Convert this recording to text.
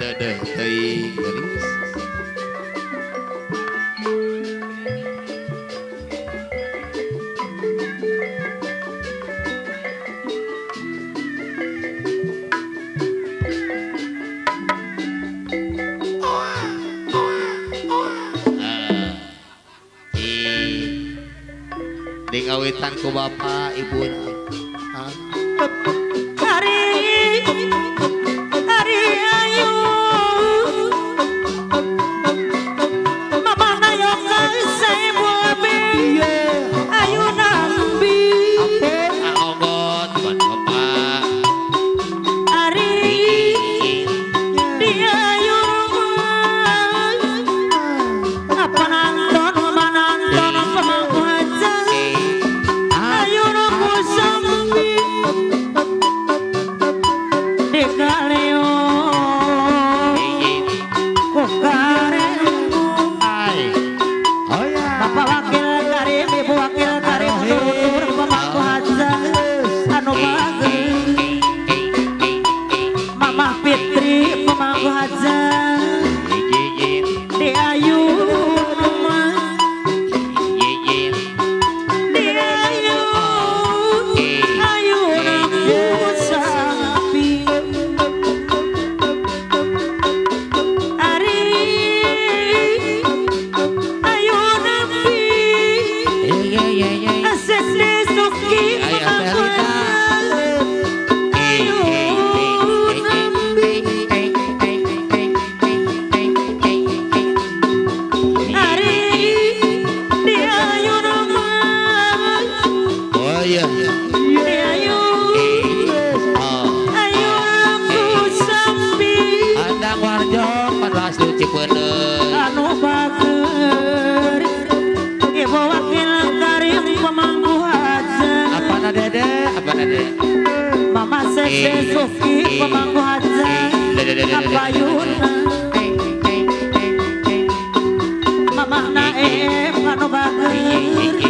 Dede teuing geulis. Ngawitan ku bapak ibu hari ayu mama nayong saya buabe ayu nambi aogot buat bapak hari dia ayu apa nonton mama nonton pemangku aja ayu nopo sambi dekaleo kokaremu oh ya bapak wakil karim ibu wakil karim tur pemangku aja anu bagus mama Fitri pemangku aja di ayu di ayu ayu naku sapi ari ayu nabi asik disuki pemangku ayu nabi ari di ayu nabi oh iya di ayu ayu naku sapi andang warjo 14 duci bener anu bager ibu wakil karim pemangku aja apa na dede mama sese suki pemangku aja apa yuna mama naem anu bager